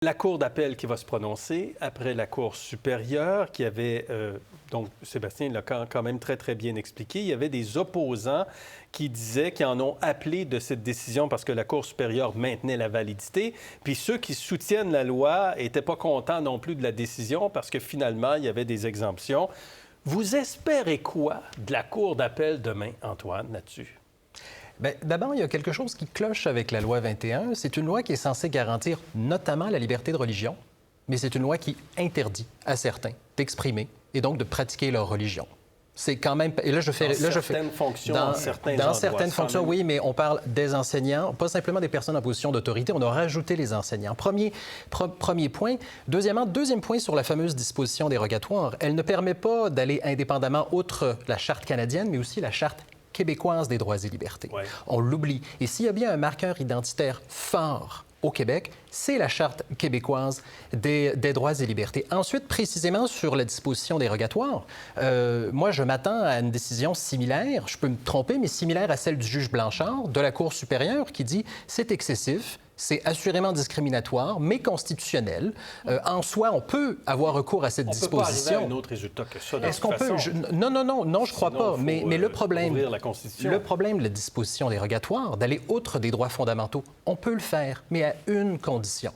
La Cour d'appel qui va se prononcer après la Cour supérieure qui avait, donc Sébastien l'a quand même très, très bien expliqué, il y avait des opposants qui disaient qu'ils en ont appelé de cette décision parce que la Cour supérieure maintenait la validité. Puis ceux qui soutiennent la loi n'étaient pas contents non plus de la décision parce que finalement, il y avait des exemptions. Vous espérez quoi de la Cour d'appel demain, Antoine, là-dessus? Bien, d'abord, il y a quelque chose qui cloche avec la loi 21. C'est une loi qui est censée garantir notamment la liberté de religion, mais c'est une loi qui interdit à certains d'exprimer et donc de pratiquer leur religion. C'est quand même... Et là, certaines fonctions, dans certaines fonctions, oui, mais on parle des enseignants, pas simplement des personnes en position d'autorité. On a rajouté les enseignants. Premier point. Deuxième point sur la fameuse disposition dérogatoire. Elle ne permet pas d'aller indépendamment outre la Charte canadienne, mais aussi la Charte québécoise des droits et libertés. Ouais. On l'oublie. Et s'il y a bien un marqueur identitaire fort au Québec, c'est la Charte québécoise des droits et libertés. Ensuite, précisément sur la disposition dérogatoire, moi, je m'attends à une décision similaire, je peux me tromper, mais similaire à celle du juge Blanchard de la Cour supérieure qui dit c'est excessif, c'est assurément discriminatoire, mais constitutionnel. En soi, on peut avoir recours à cette disposition. On peut pas arriver à un autre résultat que ça, de toute façon. Non, je crois pas. Mais le problème... la Constitution. Le problème de la disposition dérogatoire, d'aller outre des droits fondamentaux, on peut le faire, mais à une condition,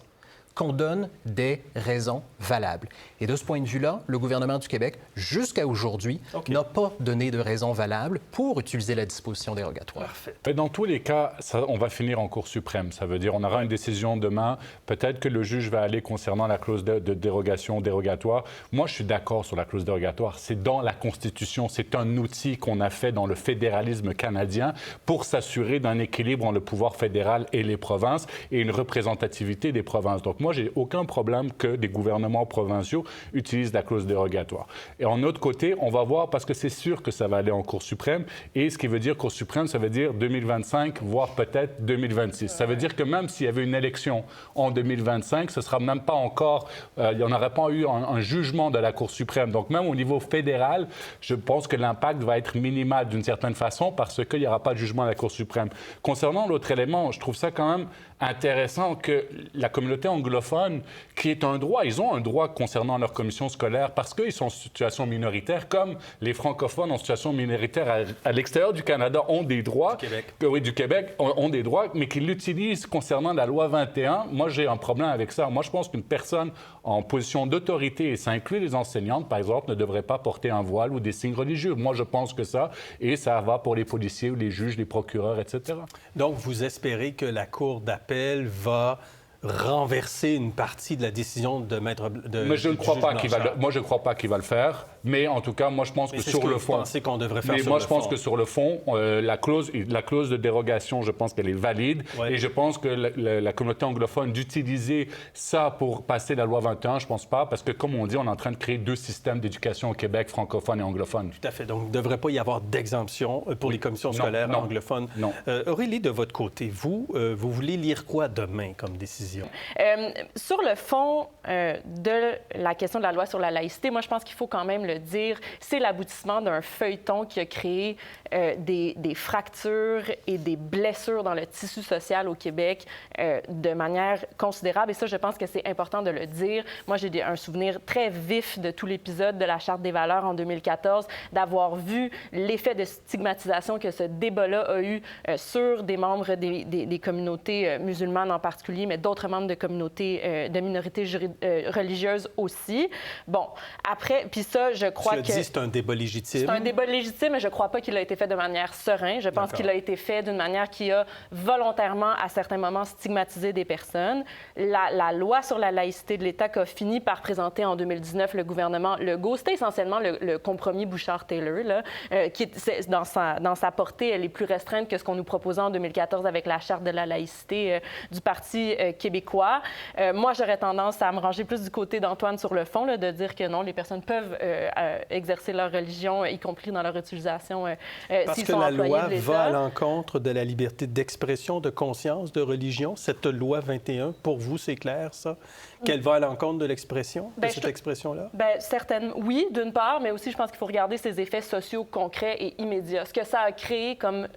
qu'on donne des raisons valables. Et de ce point de vue-là, le gouvernement du Québec, jusqu'à aujourd'hui, n'a pas donné de raisons valables pour utiliser la disposition dérogatoire. Parfait. Dans tous les cas, on va finir en Cour suprême. Ça veut dire on aura une décision demain. Peut-être que le juge va aller concernant la clause de dérogation dérogatoire. Moi, je suis d'accord sur la clause dérogatoire. C'est dans la Constitution. C'est un outil qu'on a fait dans le fédéralisme canadien pour s'assurer d'un équilibre entre le pouvoir fédéral et les provinces et une représentativité des provinces. Donc, moi, j'ai aucun problème que des gouvernements provinciaux utilisent la clause dérogatoire. Et en autre côté, on va voir, parce que c'est sûr que ça va aller en Cour suprême, et ce qui veut dire Cour suprême, ça veut dire 2025, voire peut-être 2026. Ça veut dire que même s'il y avait une élection en 2025, ce ne sera même pas encore... il n'y en aurait pas eu un jugement de la Cour suprême. Donc, même au niveau fédéral, je pense que l'impact va être minimal d'une certaine façon parce qu'il n'y aura pas de jugement de la Cour suprême. Concernant l'autre élément, je trouve ça quand même intéressant que la communauté anglophone, qui est un droit, ils ont un droit concernant leur commission scolaire parce qu'ils sont en situation minoritaire, comme les francophones en situation minoritaire à l'extérieur du Canada ont des droits. Du Québec ont des droits, mais qu'ils l'utilisent concernant la loi 21. Moi, j'ai un problème avec ça. Moi, je pense qu'une personne en position d'autorité, et ça inclut les enseignantes, par exemple, ne devrait pas porter un voile ou des signes religieux. Moi, je pense que ça, et ça va pour les policiers ou les juges, les procureurs, etc. Donc, vous espérez que la Cour d'appel va renverser une partie de la décision de maître... Mais je ne crois pas qu'il va moi, je ne crois pas qu'il va le faire. Mais en tout cas, moi, je pense que sur le fond... Vous pensez qu'on devrait faire mais moi, je pense que sur le fond, la clause de dérogation, je pense qu'elle est valide. Ouais. Et je pense que la communauté anglophone, d'utiliser ça pour passer la loi 21, je ne pense pas. Parce que, comme on dit, on est en train de créer deux systèmes d'éducation au Québec, francophone et anglophone. Tout à fait. Donc, il ne devrait pas y avoir d'exemption pour les commissions scolaires anglophones. Non. Aurélie, de votre côté, vous voulez lire quoi demain comme décision? Sur le fond de la question de la loi sur la laïcité, moi, je pense qu'il faut quand même le dire, c'est l'aboutissement d'un feuilleton qui a créé des fractures et des blessures dans le tissu social au Québec de manière considérable. Et ça, je pense que c'est important de le dire. Moi, j'ai un souvenir très vif de tout l'épisode de la Charte des valeurs en 2014, d'avoir vu l'effet de stigmatisation que ce débat-là a eu sur des membres des communautés musulmanes en particulier, mais d'autres membres de communautés, de minorités religieuses aussi. Bon, après, puis ça, je crois que... c'est un débat légitime. C'est un débat légitime, mais je ne crois pas qu'il a été fait de manière sereine. Je pense qu'il a été fait d'une manière qui a volontairement, à certains moments, stigmatisé des personnes. La loi sur la laïcité de l'État qu'a fini par présenter en 2019 le gouvernement Legault, c'était essentiellement le compromis Bouchard-Taylor, là, qui est, dans sa portée, elle est plus restreinte que ce qu'on nous proposait en 2014 avec la Charte de la laïcité du Parti québécois. Moi, j'aurais tendance à me ranger plus du côté d'Antoine sur le fond, là, de dire que non, les personnes peuvent exercer leur religion, y compris dans leur utilisation parce que la loi va à l'encontre de la liberté d'expression, de conscience, de religion. Cette loi 21, pour vous, c'est clair, ça? Qu'elle va à l'encontre de l'expression, de cette expression-là? Bien, certaines, oui, d'une part, mais aussi, je pense qu'il faut regarder ses effets sociaux concrets et immédiats. Ce que ça a créé comme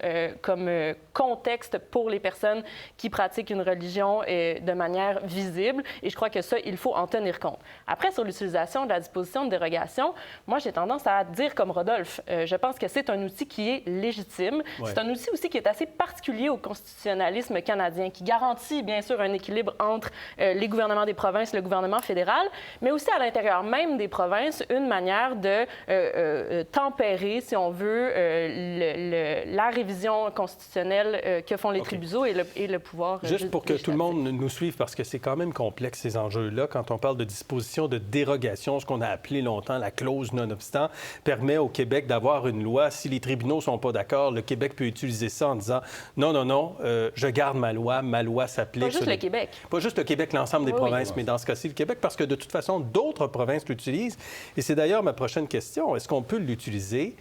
contexte pour les personnes qui pratiquent une religion de manière visible. Et je crois que ça, il faut en tenir compte. Après, sur l'utilisation de la disposition de dérogation, moi, j'ai tendance à dire comme Rodolphe. Je pense que c'est un outil qui est légitime. Ouais. C'est un outil aussi qui est assez particulier au constitutionnalisme canadien, qui garantit, bien sûr, un équilibre entre les gouvernements des provinces et le gouvernement fédéral, mais aussi à l'intérieur même des provinces, une manière de tempérer, si on veut, la révision constitutionnelle que font les tribunaux et le pouvoir. Juste pour que tout le monde nous suive, parce que c'est quand même complexe, ces enjeux-là. Quand on parle de disposition de dérogation, ce qu'on a appelé longtemps la clause non-obstant, permet au Québec d'avoir une loi. Si les tribunaux ne sont pas d'accord, le Québec peut utiliser ça en disant non, je garde ma loi s'applique. Pas juste le Québec. Pas juste le Québec, l'ensemble des provinces, mais dans ce cas-ci, le Québec, parce que de toute façon, d'autres provinces l'utilisent. Et c'est d'ailleurs ma prochaine question. Est-ce qu'on peut l'utiliser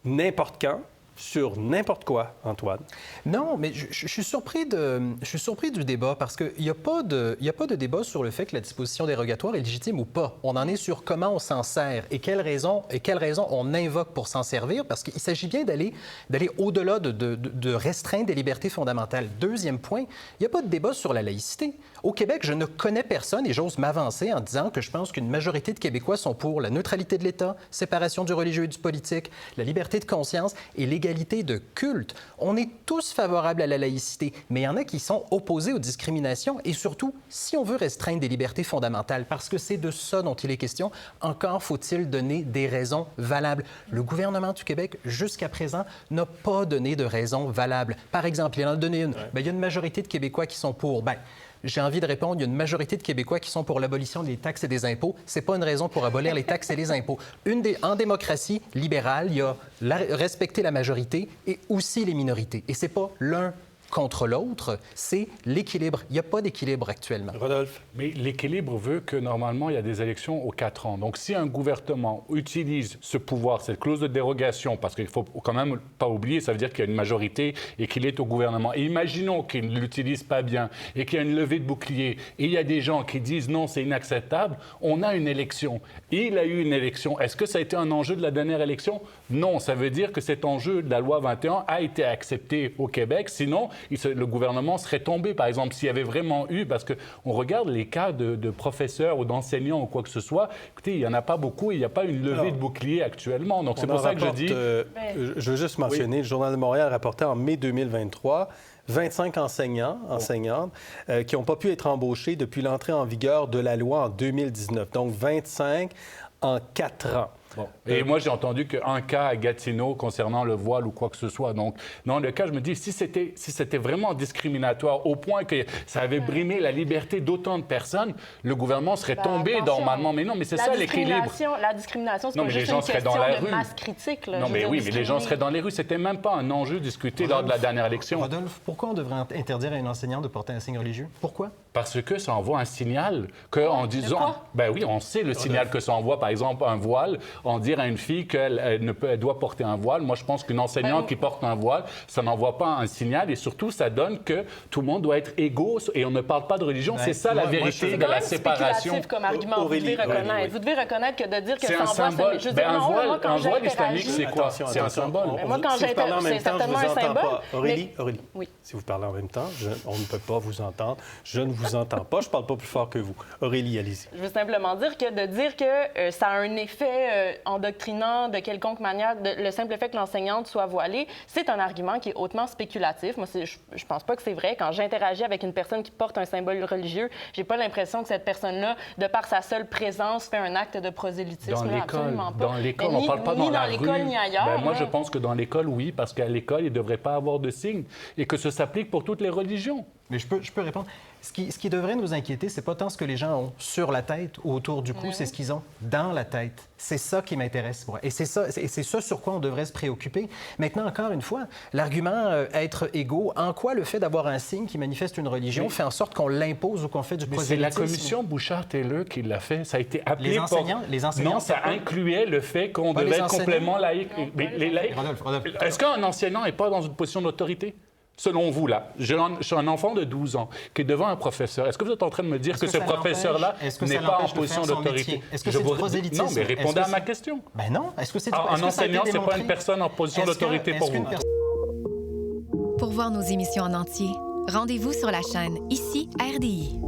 n'importe quand, sur n'importe quoi, Antoine? Non, mais je suis surpris du débat parce qu'il n'y a pas de débat sur le fait que la disposition dérogatoire est légitime ou pas. On en est sur comment on s'en sert et quelles raisons on invoque pour s'en servir, parce qu'il s'agit bien d'aller au-delà de restreindre des libertés fondamentales. Deuxième point, il n'y a pas de débat sur la laïcité. Au Québec, je ne connais personne, et j'ose m'avancer en disant que je pense qu'une majorité de Québécois sont pour la neutralité de l'État, séparation du religieux et du politique, la liberté de conscience et l'égalité de culte. On est tous favorables à la laïcité, mais il y en a qui sont opposés aux discriminations et surtout, si on veut restreindre des libertés fondamentales, parce que c'est de ça dont il est question, encore faut-il donner des raisons valables. Le gouvernement du Québec, jusqu'à présent, n'a pas donné de raisons valables. Par exemple, il en a donné une. Bien, il y a une majorité de Québécois qui sont pour. J'ai envie de répondre, il y a une majorité de Québécois qui sont pour l'abolition des taxes et des impôts. Ce n'est pas une raison pour abolir les taxes et les impôts. En démocratie libérale, il y a respecter la majorité et aussi les minorités. Et ce n'est pas l'un contre l'autre, c'est l'équilibre. Il n'y a pas d'équilibre actuellement. Rodolphe? Mais l'équilibre veut que, normalement, il y a des élections aux 4 ans. Donc, si un gouvernement utilise ce pouvoir, cette clause de dérogation, parce qu'il ne faut quand même pas oublier, ça veut dire qu'il y a une majorité et qu'il est au gouvernement. Et imaginons qu'il ne l'utilise pas bien et qu'il y a une levée de bouclier et il y a des gens qui disent non, c'est inacceptable, on a une élection. Et il a eu une élection. Est-ce que ça a été un enjeu de la dernière élection? Non, ça veut dire que cet enjeu de la loi 21 a été accepté au Québec. Sinon, le gouvernement serait tombé, par exemple, s'il y avait vraiment eu, parce qu'on regarde les cas de professeurs ou d'enseignants ou quoi que ce soit, écoutez, il n'y en a pas beaucoup, il n'y a pas une levée de bouclier actuellement. Donc, c'est pour ça que je dis... je veux juste mentionner, le Journal de Montréal rapportait en mai 2023 25 enseignantes qui n'ont pas pu être embauchées depuis l'entrée en vigueur de la loi en 2019. Donc, 25 en 4 ans. Bon. Et moi, j'ai entendu qu'un cas à Gatineau concernant le voile ou quoi que ce soit. Donc, dans le cas, je me dis, si c'était vraiment discriminatoire au point que ça avait brimé la liberté d'autant de personnes, le gouvernement serait tombé normalement. Mais non, mais c'est ça l'équilibre. La discrimination, c'est pas juste une question de masse critique. Là, non, mais oui, mais les gens seraient dans les rues. C'était même pas un enjeu discuté lors de la dernière élection. Rodolphe, pourquoi on devrait interdire à une enseignante de porter un signe religieux? Pourquoi? Parce que ça envoie un signal qu'en disant... Ben oui, on sait le signal que ça envoie, par exemple, un voile, en dire à une fille qu'elle doit porter un voile. Moi, je pense qu'une enseignante qui porte un voile, ça n'envoie pas un signal et surtout, ça donne que tout le monde doit être égaux et on ne parle pas de religion. C'est ça la vérité de la séparation. C'est comme argument. Vous devez reconnaître que de dire que ça envoie... Un voile islamique, c'est quoi? C'est un symbole. Moi, quand j'interagis, c'est certainement un symbole. Aurélie, si vous parlez en même temps, on ne peut pas vous entendre. Je ne vous entends pas. Je ne parle pas plus fort que vous. Aurélie, allez-y. Je veux simplement dire que de dire que ça a un effet endoctrinant de quelconque manière, le simple fait que l'enseignante soit voilée, c'est un argument qui est hautement spéculatif. Moi, je pense pas que c'est vrai. Quand j'interagis avec une personne qui porte un symbole religieux, j'ai pas l'impression que cette personne-là, de par sa seule présence, fait un acte de prosélytisme. Dans l'école, on ne parle pas dans la rue. Ni dans l'école, ni ailleurs. Moi, je pense que dans l'école, oui, parce qu'à l'école, il ne devrait pas avoir de signes et que ça s'applique pour toutes les religions. Mais je peux répondre. Ce qui devrait nous inquiéter, c'est pas tant ce que les gens ont sur la tête ou autour du cou, c'est ce qu'ils ont dans la tête. C'est ça qui m'intéresse, moi. Et c'est ça sur quoi on devrait se préoccuper. Maintenant, encore une fois, l'argument être égaux, en quoi le fait d'avoir un signe qui manifeste une religion fait en sorte qu'on l'impose ou qu'on fait du prosélytisme? C'est la commission Bouchard-Taylor qui l'a fait. Ça a été appelé les enseignants. Non, ça incluait le fait qu'on devait être complètement laïque. Mais les laïcs... Rodolphe. Est-ce qu'un enseignant n'est pas dans une position d'autorité? Selon vous, là, je suis un enfant de 12 ans qui est devant un professeur. Est-ce que vous êtes en train de me dire que ce professeur-là n'est pas en position d'autorité? Est-ce que c'est du prosélytisme? Non, mais répondez à ma question. Ben non. Est-ce que c'est un enseignant, c'est pas une personne en position d'autorité pour vous? Pour voir nos émissions en entier, rendez-vous sur la chaîne Ici RDI.